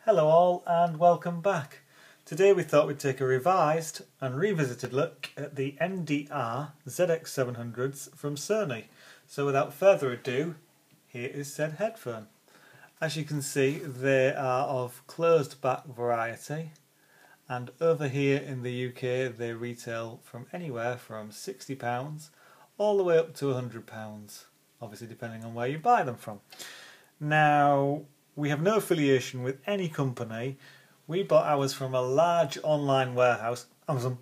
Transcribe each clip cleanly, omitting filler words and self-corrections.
Hello all and welcome back. Today we thought we'd take a revised and revisited look at the MDR-ZX700s from Sony. So without further ado, here is said headphone. As you can see, they are of closed back variety, and over here in the UK they retail from anywhere from £60 all the way up to £100, obviously depending on where you buy them from. Now, we have no affiliation with any company. We bought ours from a large online warehouse, Amazon,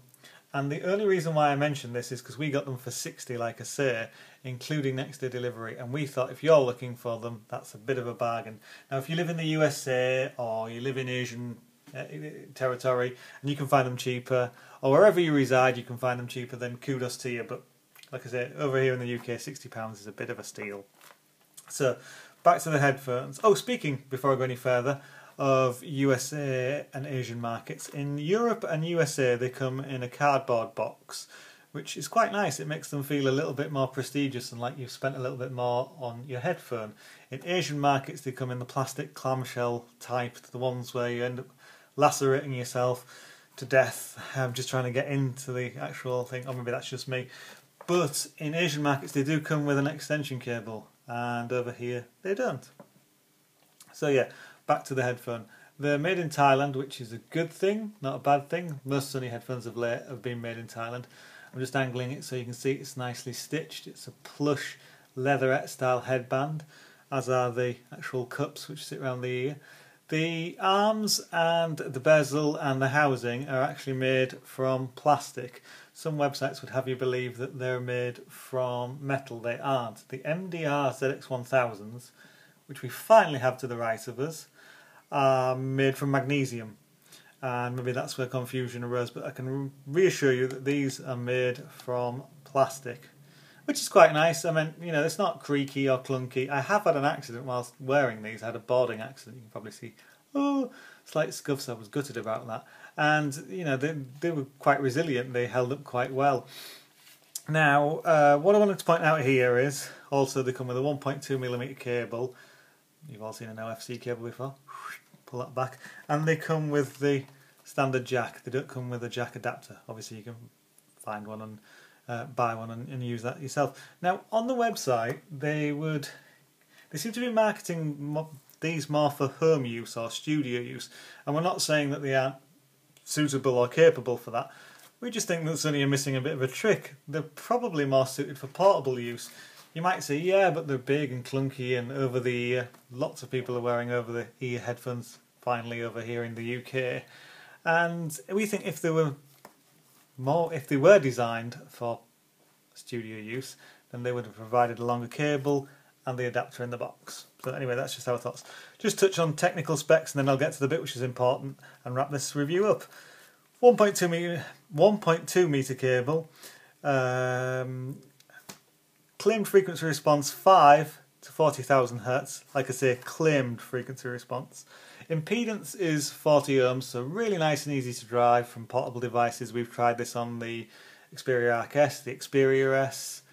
and the only reason why I mention this is because we got them for £60, like I say, including next day delivery, and we thought if you're looking for them, that's a bit of a bargain. Now if you live in the USA or you live in Asian territory and you can find them cheaper, or wherever you reside you can find them cheaper, then kudos to you, but like I say, over here in the UK £60 is a bit of a steal. So back to the headphones. Oh, speaking, before I go any further, of USA and Asian markets, in Europe and USA they come in a cardboard box, which is quite nice. It makes them feel a little bit more prestigious and like you've spent a little bit more on your headphone. In Asian markets they come in the plastic clamshell type, the ones where you end up lacerating yourself to death just trying to get into the actual thing, or maybe that's just me. But in Asian markets they do come with an extension cable, and over here they don't. So yeah, back to the headphone. They're made in Thailand, which is a good thing, not a bad thing. Most Sony headphones of late have been made in Thailand. I'm just angling it so you can see it's nicely stitched. It's a plush leatherette style headband, as are the actual cups which sit around the ear. The arms and the bezel and the housing are actually made from plastic. Some websites would have you believe that they're made from metal. They aren't. The MDR-ZX700s, which we finally have to the right of us, are made from magnesium. And maybe that's where confusion arose, but I can reassure you that these are made from plastic, which is quite nice. I mean, you know, it's not creaky or clunky. I have had an accident whilst wearing these. I had a boarding accident. You can probably see, oh, slight scuffs. I was gutted about that. And, you know, they were quite resilient. They held up quite well. Now, what I wanted to point out here is, also they come with a 1.2mm cable. You've all seen an OFC cable before. Pull that back. And they come with the standard jack. They don't come with a jack adapter. Obviously you can find one and buy one and use that yourself. Now on the website they seem to be marketing these more for home use or studio use, and we're not saying that they aren't suitable or capable for that. We just think that Sony are missing a bit of a trick. They're probably more suited for portable use. You might say, yeah, but they're big and clunky and over the ear. Lots of people are wearing over the ear headphones finally over here in the UK. And we think if they were designed for studio use, then they would have provided a longer cable and the adapter in the box. So anyway, that's just our thoughts. Just touch on technical specs and then I'll get to the bit which is important and wrap this review up. 1.2 meter cable. Claimed frequency response 5 to 40,000 Hz. Like I say, claimed frequency response. Impedance is 40 ohms, so really nice and easy to drive from portable devices. We've tried this on the Xperia Arc S, the Xperia S.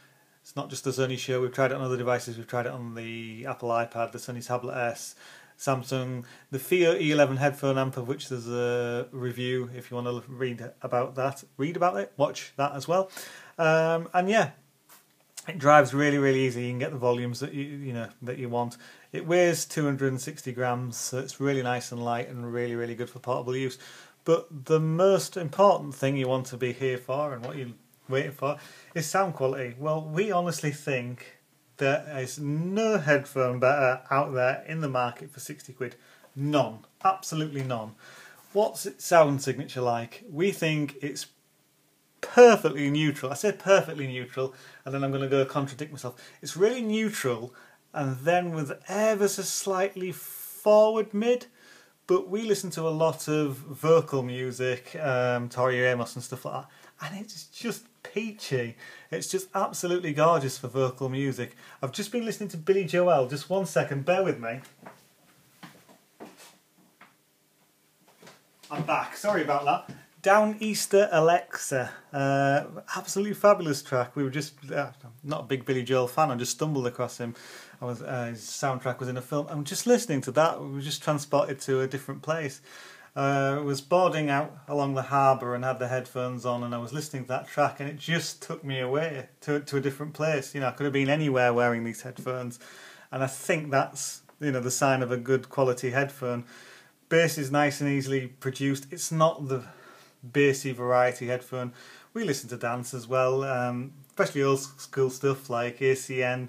It's not just the Sony show, we've tried it on other devices. We've tried it on the Apple iPad, the Sony Tablet S, Samsung, the FIO E11 headphone amp, of which there's a review if you want to read about that. Read about it, watch that as well. And yeah, it drives really, really easy. You can get the volumes that you want. It weighs 260 grams, so it's really nice and light and really, really good for portable use. But the most important thing you want to be here for and what you're waiting for is sound quality. Well, we honestly think there is no headphone better out there in the market for 60 quid. None. Absolutely none. What's its sound signature like? We think it's perfectly neutral. I said perfectly neutral, and then I'm going to go contradict myself. It's really neutral, and then with ever so slightly forward mid. But we listen to a lot of vocal music, Tori Amos and stuff like that, and it's just peachy. It's just absolutely gorgeous for vocal music. I've just been listening to Billy Joel. Just 1 second, bear with me. I'm back. Sorry about that. Down Easter Alexa, absolutely fabulous track. We were just, I'm not a big Billy Joel fan, I just stumbled across him. His soundtrack was in a film, and just listening to that, we were just transported to a different place. I was boarding out along the harbour and had the headphones on, and I was listening to that track, and it just took me away to a different place. You know, I could have been anywhere wearing these headphones, and I think that's, you know, the sign of a good quality headphone. Bass is nice and easily produced. It's not the bassy variety headphone. We listen to dance as well, especially old school stuff like ACN,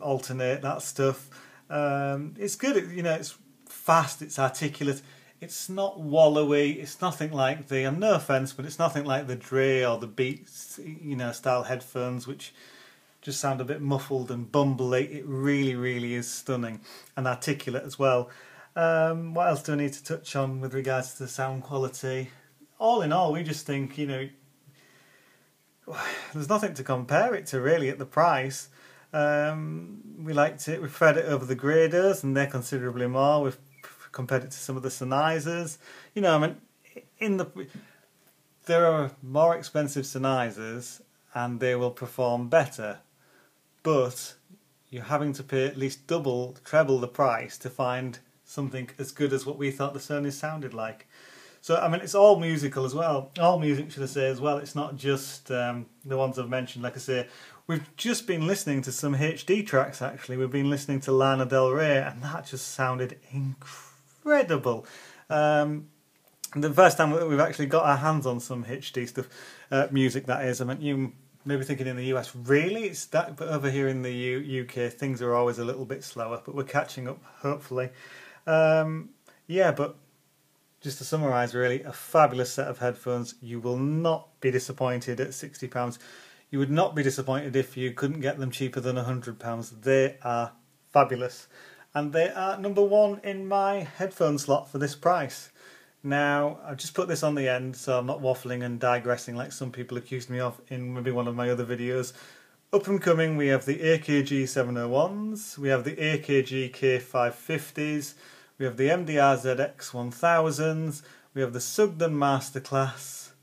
alternate, that stuff. It's good, you know, it's fast, it's articulate, it's not wallowy, it's nothing like the, and no offence, but it's nothing like the Dre or the Beats, you know, style headphones, which just sound a bit muffled and bumbly. It really, really is stunning and articulate as well. What else do I need to touch on with regards to the sound quality? All in all, we just think, you know, there's nothing to compare it to really at the price. We liked it, we preferred it over the Graders, and they're considerably more. We've compared it to some of the Sennheisers. You know, I mean, there are more expensive Sennheisers and they will perform better, but you're having to pay at least double, treble the price to find something as good as what we thought the Sony sounded like. So, I mean, it's all musical as well. All music, should I say, as well. It's not just the ones I've mentioned. Like I say, we've just been listening to some HD tracks, actually. We've been listening to Lana Del Rey, and that just sounded incredible. The first time that we've actually got our hands on some HD stuff, music that is. I mean, you may be thinking in the US, really? It's that, but over here in the UK, things are always a little bit slower, but we're catching up, hopefully. Yeah, but just to summarise really, a fabulous set of headphones. You will not be disappointed at £60. You would not be disappointed if you couldn't get them cheaper than £100. They are fabulous. And they are #1 in my headphone slot for this price. Now, I've just put this on the end so I'm not waffling and digressing like some people accused me of in maybe one of my other videos. Up and coming, we have the AKG 701s, we have the AKG K550s, we have the MDR-ZX700s, we have the Sugden Masterclass,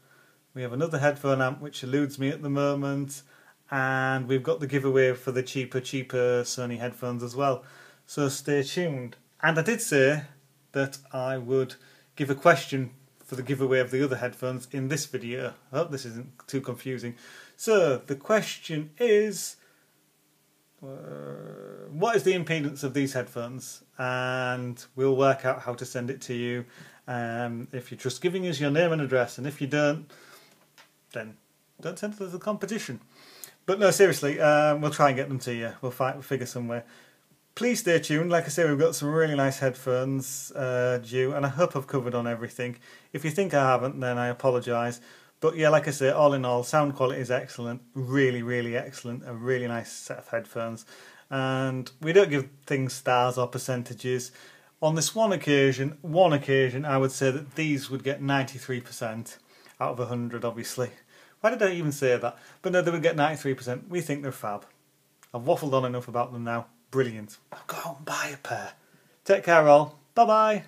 we have another headphone amp which eludes me at the moment, and we've got the giveaway for the cheaper Sony headphones as well. So stay tuned. And I did say that I would give a question for the giveaway of the other headphones in this video. I hope this isn't too confusing. So the question is, what is the impedance of these headphones? And we'll work out how to send it to you. If you're just giving us your name and address, and if you don't, then don't send it to the competition. But no, seriously, we'll try and get them to you. We'll figure some way. Please stay tuned. Like I say, we've got some really nice headphones due, and I hope I've covered on everything. If you think I haven't, then I apologise. But yeah, like I say, all in all, sound quality is excellent. Really, really excellent. A really nice set of headphones. And we don't give things stars or percentages. On this one occasion, I would say that these would get 93% out of 100, obviously. Why did I even say that? But no, they would get 93%. We think they're fab. I've waffled on enough about them now. Brilliant. I'll go out and buy a pair. Take care all. Bye bye.